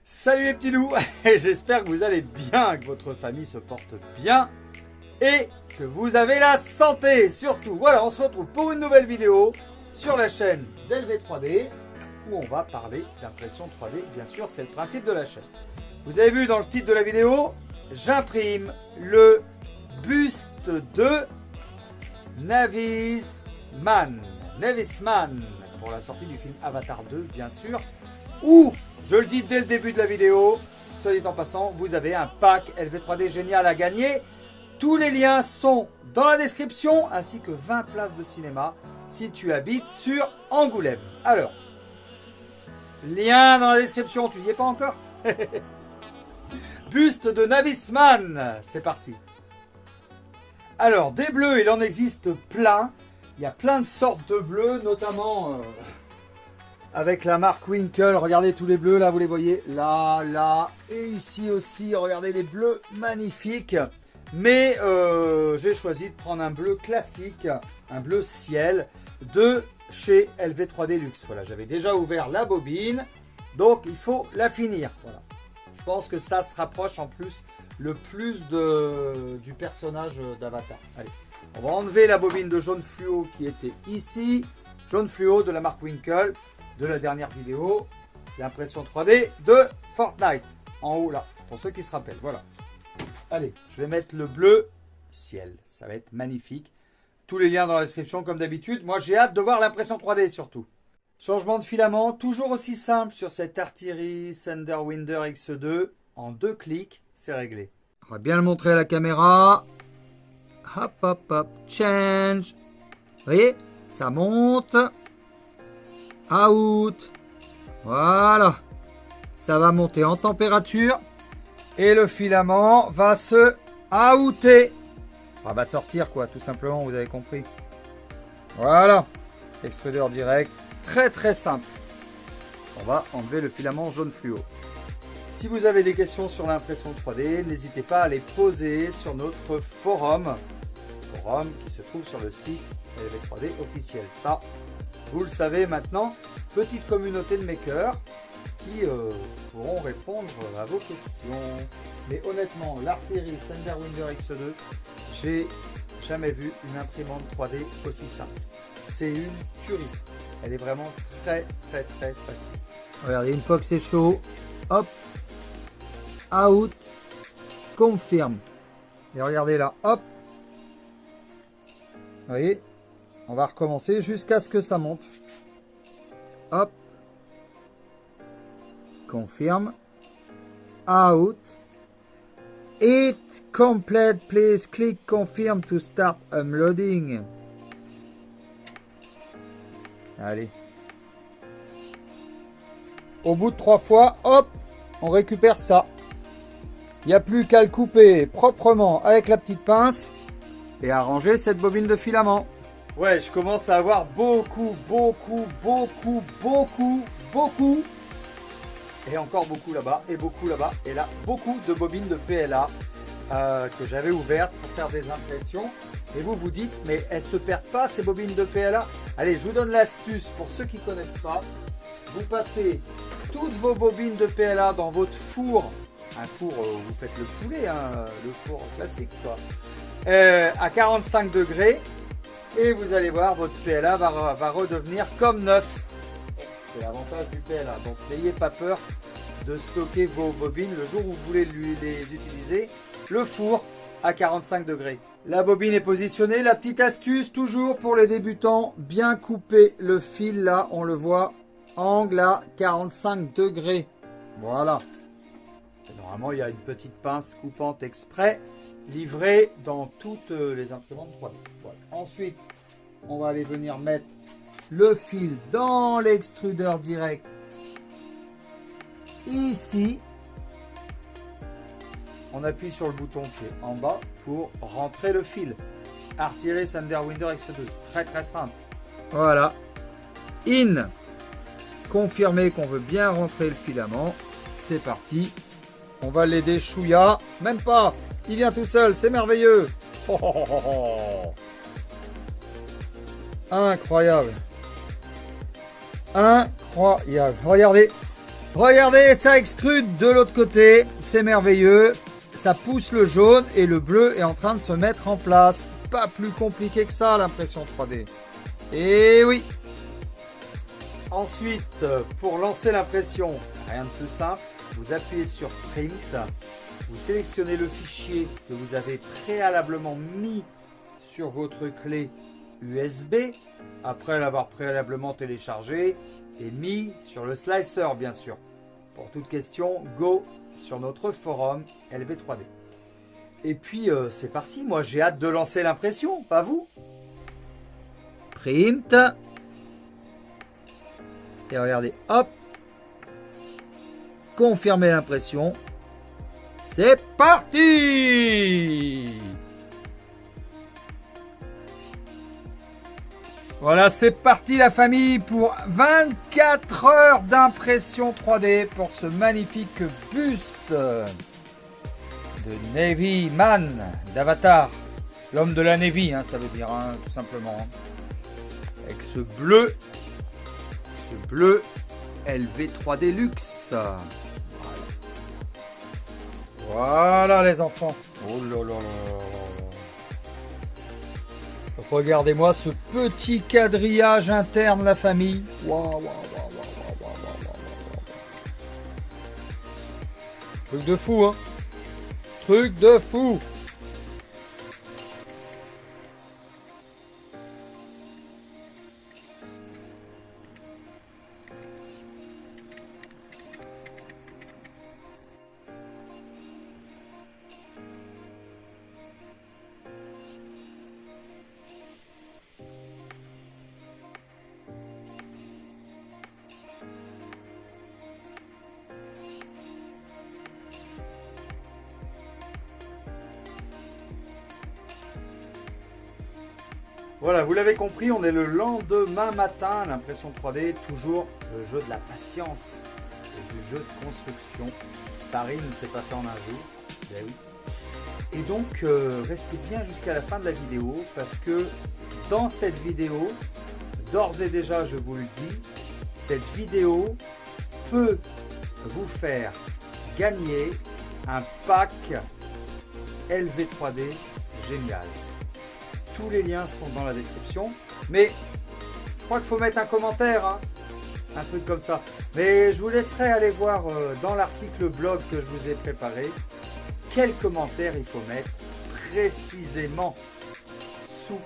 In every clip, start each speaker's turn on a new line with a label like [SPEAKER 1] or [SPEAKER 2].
[SPEAKER 1] Salut les petits loups, j'espère que vous allez bien, que votre famille se porte bien et que vous avez la santé surtout. Voilà, on se retrouve pour une nouvelle vidéo sur la chaîne d'LV3D où on va parler d'impression 3D. Bien sûr, c'est le principe de la chaîne. Vous avez vu dans le titre de la vidéo, j'imprime le buste de Navisman pour la sortie du film Avatar 2, bien sûr. Ou, je le dis dès le début de la vidéo, soit dit en passant, vous avez un pack LV3D génial à gagner. Tous les liens sont dans la description, ainsi que 20 places de cinéma si tu habites sur Angoulême. Alors, lien dans la description, tu n'y es pas encore? Buste de Navisman, c'est parti. Alors, des bleus, il en existe plein. Il y a plein de sortes de bleus, notamment avec la marque Winkle. Regardez tous les bleus, là, vous les voyez. Là, là, et ici aussi. Regardez les bleus magnifiques. Mais j'ai choisi de prendre un bleu classique, un bleu ciel de chez LV3D Luxe. Voilà, j'avais déjà ouvert la bobine, donc il faut la finir. Voilà. Je pense que ça se rapproche en plus le plus du personnage d'Avatar. Allez, on va enlever la bobine de jaune fluo qui était ici. Jaune fluo de la marque Winkle, de la dernière vidéo. L'impression 3D de Fortnite. En haut là, pour ceux qui se rappellent. Voilà. Allez, je vais mettre le bleu ciel. Ça va être magnifique. Tous les liens dans la description comme d'habitude. Moi j'ai hâte de voir l'impression 3D surtout. Changement de filament, toujours aussi simple sur cette Artillery Sunderwinder X2. En 2 clics, c'est réglé. On va bien le montrer à la caméra. Hop, hop, hop, change. Vous voyez, ça monte. Out. Voilà. Ça va monter en température. Et le filament va se outer. Ça va sortir quoi, tout simplement, vous avez compris. Voilà. Extrudeur direct. Très très simple. On va enlever le filament jaune fluo. Si vous avez des questions sur l'impression 3D, n'hésitez pas à les poser sur notre forum qui se trouve sur le site LV3D officiel. Ça, vous le savez maintenant, petite communauté de makers qui pourront répondre à vos questions. Mais honnêtement, l'Artillery Sunderwinder X2, j'ai jamais vu une imprimante 3D aussi simple. C'est une tuerie. Elle est vraiment très très très facile. Regardez, une fois que c'est chaud, hop, out, confirme. Et regardez là, hop. Vous voyez, on va recommencer jusqu'à ce que ça monte. Hop. Confirme. Out. It complete, please click confirm to start uploading. Allez. Au bout de 3 fois, hop, on récupère ça. Il n'y a plus qu'à le couper proprement avec la petite pince et à ranger cette bobine de filament. Ouais, je commence à avoir beaucoup, et encore beaucoup là-bas, et beaucoup là-bas, et là, beaucoup de bobines de PLA que j'avais ouvertes pour faire des impressions. Et vous vous dites, mais elles se perdent pas ces bobines de PLA? Allez, je vous donne l'astuce pour ceux qui ne connaissent pas. Vous passez toutes vos bobines de PLA dans votre four. Un four où vous faites le poulet, hein, le four classique, quoi. À 45 degrés. Et vous allez voir, votre PLA va redevenir comme neuf. C'est l'avantage du PLA. Donc n'ayez pas peur de stocker vos bobines le jour où vous voulez les utiliser. Le four à 45 degrés. La bobine est positionnée. La petite astuce toujours pour les débutants, bien couper le fil là, on le voit, angle à 45 degrés. Voilà. Et normalement, il y a une petite pince coupante exprès livrée dans toutes les imprimantes 3D. Voilà. Ensuite, on va aller venir mettre le fil dans l'extrudeur direct ici. On appuie sur le bouton qui est en bas pour rentrer le fil. Artillery Sunderwinder X2. Très très simple. Voilà. In. Confirmer qu'on veut bien rentrer le filament. C'est parti. On va l'aider chouïa. Même pas. Il vient tout seul. C'est merveilleux. Oh, oh, oh, oh. Incroyable. Incroyable. Regardez. Regardez, ça extrude de l'autre côté. C'est merveilleux. Ça pousse le jaune et le bleu est en train de se mettre en place. Pas plus compliqué que ça, l'impression 3D. Et oui. Ensuite, pour lancer l'impression, rien de plus simple. Vous appuyez sur Print. Vous sélectionnez le fichier que vous avez préalablement mis sur votre clé USB, après l'avoir préalablement téléchargé et mis sur le slicer, bien sûr. Pour toute question, go sur notre forum LV3D. Et puis, c'est parti. Moi, j'ai hâte de lancer l'impression, pas vous? Print. Et regardez, hop. Confirmer l'impression. C'est parti! Voilà, c'est parti la famille pour 24 heures d'impression 3D pour ce magnifique buste de Navy Man d'Avatar. L'homme de la Navy, hein, ça veut dire, hein, tout simplement. Avec ce bleu LV3D Luxe. Voilà les enfants. Oh là là là. Regardez-moi ce petit quadrillage interne, la famille. Waouh. Truc de fou, hein. Truc de fou. Voilà, vous l'avez compris, on est le lendemain matin, l'impression 3D, toujours le jeu de la patience et du jeu de construction. Paris ne s'est pas fait en un jour, ben oui. Et donc, restez bien jusqu'à la fin de la vidéo, parce que dans cette vidéo, d'ores et déjà, je vous le dis, cette vidéo peut vous faire gagner un pack LV3D génial. Tous les liens sont dans la description, mais je crois qu'il faut mettre un commentaire, hein, un truc comme ça. Mais je vous laisserai aller voir dans l'article blog que je vous ai préparé quel commentaire il faut mettre précisément sous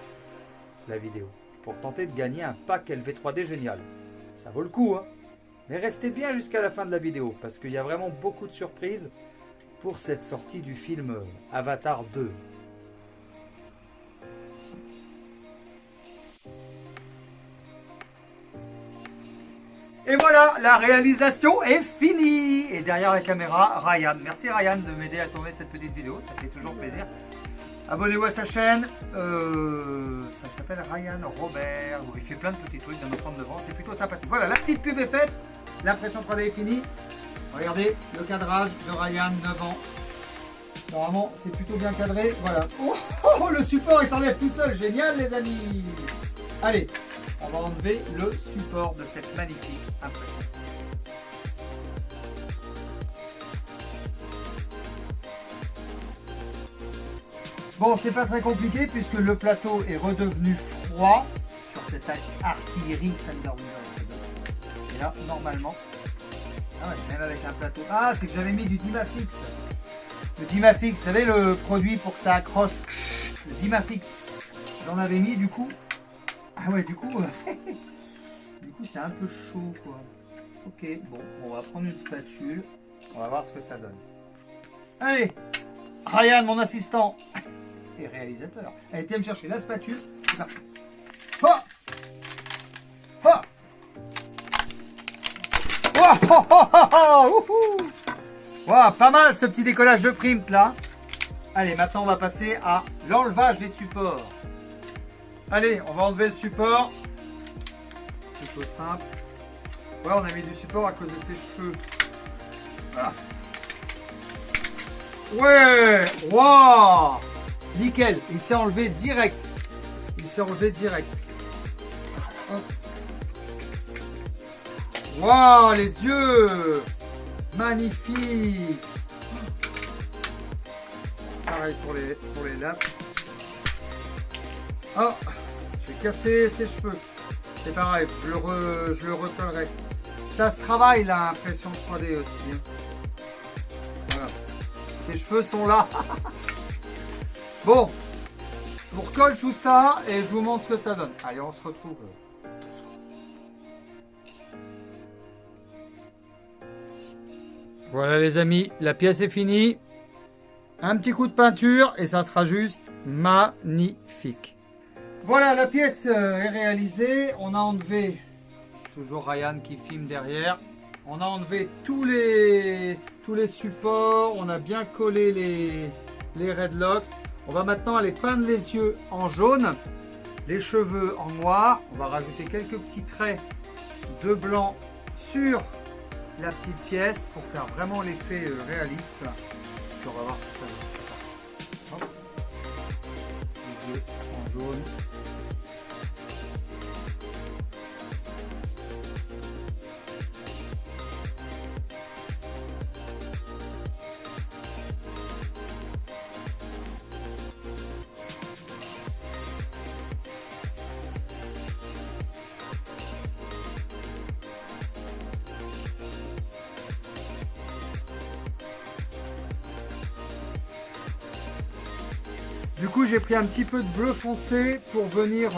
[SPEAKER 1] la vidéo pour tenter de gagner un pack LV3D génial. Ça vaut le coup, hein. Mais restez bien jusqu'à la fin de la vidéo parce qu'il y a vraiment beaucoup de surprises pour cette sortie du film Avatar 2. Et voilà, la réalisation est finie. Et derrière la caméra, Ryan. Merci Ryan de m'aider à tourner cette petite vidéo, ça fait toujours plaisir. Abonnez-vous à sa chaîne, ça s'appelle Ryan Robert. Il fait plein de petits trucs de me prendre devant, c'est plutôt sympathique. Voilà, la petite pub est faite, l'impression 3D est finie. Regardez le cadrage de Ryan, 9 ans. Normalement, c'est plutôt bien cadré. Voilà. Oh, le support, il s'enlève tout seul. Génial, les amis. Allez. On va enlever le support de cette magnifique impression. Bon, c'est pas très compliqué puisque le plateau est redevenu froid sur cette artillerie Thunderwizard. Et là, normalement, ah ouais, même avec un plateau. Ah, c'est que j'avais mis du Dimafix. Le Dimafix, vous savez, le produit pour que ça accroche. Le Dimafix. J'en avais mis du coup. Ah ouais, du coup, c'est un peu chaud, quoi. Ok, bon, on va prendre une spatule. On va voir ce que ça donne. Allez, Ryan, mon assistant et réalisateur. Allez, tiens me chercher la spatule. C'est parti. Ha ha. Wow, pas mal ce petit décollage de print là. Allez, maintenant on va passer à l'enlevage des supports. Allez, on va enlever le support. Plutôt simple. Ouais, on a mis du support à cause de ses cheveux. Ah. Ouais, wow, nickel. Il s'est enlevé direct. Wow, les yeux. Magnifique. Pareil pour les lames. Oh, je vais casser ses cheveux. C'est pareil, je le recollerai. Ça se travaille la impression 3D aussi. Hein. Voilà. Ses cheveux sont là. Bon, je vous recolle tout ça et je vous montre ce que ça donne. Allez, on se retrouve. Voilà les amis, la pièce est finie. Un petit coup de peinture et ça sera juste magnifique. Voilà, la pièce est réalisée. On a enlevé, toujours Ryan qui filme derrière. On a enlevé tous les supports. On a bien collé les Redlocks. On va maintenant aller peindre les yeux en jaune, les cheveux en noir. On va rajouter quelques petits traits de blanc sur la petite pièce pour faire vraiment l'effet réaliste. Puis on va voir ce que ça donne. Hop. Les yeux en jaune. Du coup, j'ai pris un petit peu de bleu foncé pour venir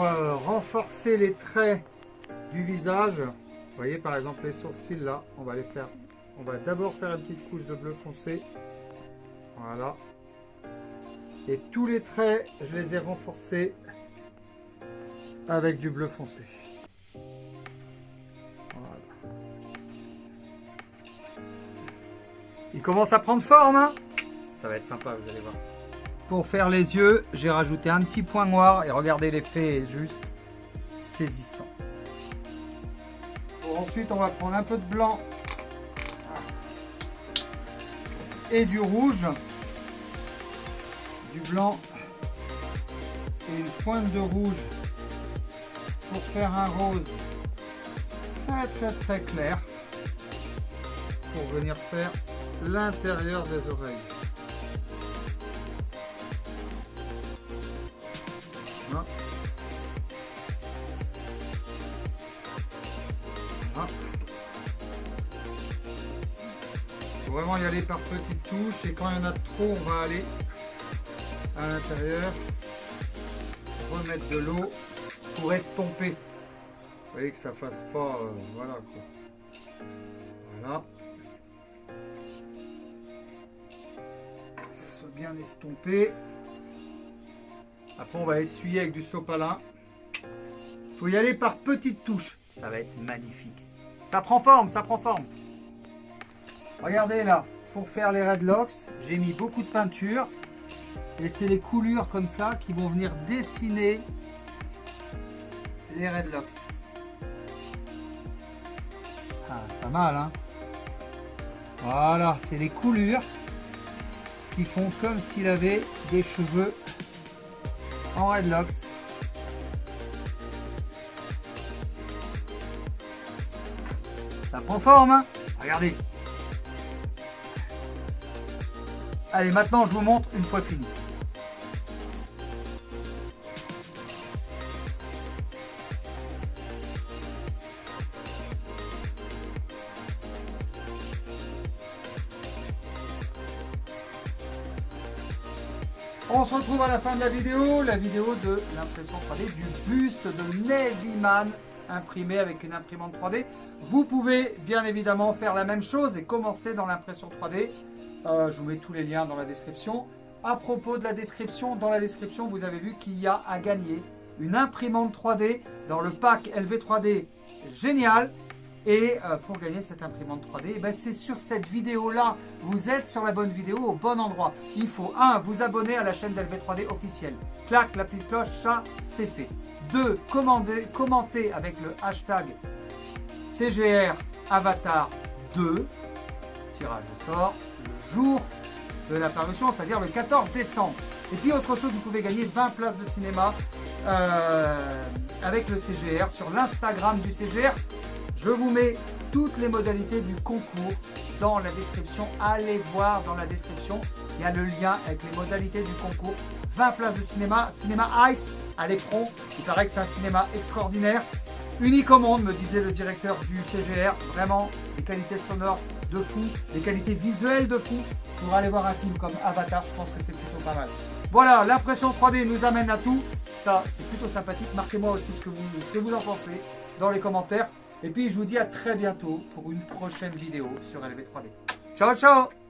[SPEAKER 1] renforcer les traits du visage. Vous voyez, par exemple, les sourcils là, on va les faire. On va d'abord faire une petite couche de bleu foncé. Voilà. Et tous les traits, je les ai renforcés avec du bleu foncé. Voilà. Il commence à prendre forme, hein? Ça va être sympa, vous allez voir. Pour faire les yeux, j'ai rajouté un petit point noir et regardez, l'effet est juste saisissant. Bon, ensuite, on va prendre un peu de blanc et du rouge, du blanc et une pointe de rouge pour faire un rose très clair pour venir faire l'intérieur des oreilles. Il faut vraiment y aller par petites touches et quand il y en a trop, on va aller à l'intérieur, remettre de l'eau pour estomper. Vous voyez que ça fasse pas, voilà quoi. Voilà. Que ça soit bien estompé. Après, on va essuyer avec du sopalin. Il faut y aller par petites touches. Ça va être magnifique. Ça prend forme, ça prend forme. Regardez là, pour faire les Redlocks, j'ai mis beaucoup de peinture. Et c'est les coulures comme ça qui vont venir dessiner les Redlocks. Ah, pas mal, hein? Voilà, c'est les coulures qui font comme s'il avait des cheveux en Redlocks. Ça prend forme, hein? Regardez. Allez, maintenant je vous montre une fois fini. On se retrouve à la fin de la vidéo de l'impression 3D du buste de Neviman imprimé avec une imprimante 3D. Vous pouvez bien évidemment faire la même chose et commencer dans l'impression 3D. Je vous mets tous les liens dans la description. À propos de la description, dans la description, vous avez vu qu'il y a à gagner une imprimante 3D dans le pack LV3D génial. Et pour gagner cette imprimante 3D, ben c'est sur cette vidéo-là. Vous êtes sur la bonne vidéo, au bon endroit. Il faut 1. Vous abonner à la chaîne d'LV3D officielle. Clac, la petite cloche, ça, c'est fait. 2. Commenter avec le hashtag CGR Avatar 2. Tirage au sort le jour de la parution, c'est-à-dire le 14 décembre. Et puis autre chose, vous pouvez gagner 20 places de cinéma avec le CGR sur l'Instagram du CGR. Je vous mets toutes les modalités du concours dans la description. Allez voir dans la description. Il y a le lien avec les modalités du concours. 20 places de cinéma, cinéma Ice à l'éperon. Il paraît que c'est un cinéma extraordinaire. Unique au monde, me disait le directeur du CGR. Vraiment, des qualités sonores de fou, des qualités visuelles de fou. Pour aller voir un film comme Avatar, je pense que c'est plutôt pas mal. Voilà, l'impression 3D nous amène à tout. Ça, c'est plutôt sympathique. Marquez-moi aussi ce que vous en pensez dans les commentaires. Et puis, je vous dis à très bientôt pour une prochaine vidéo sur LV3D. Ciao, ciao!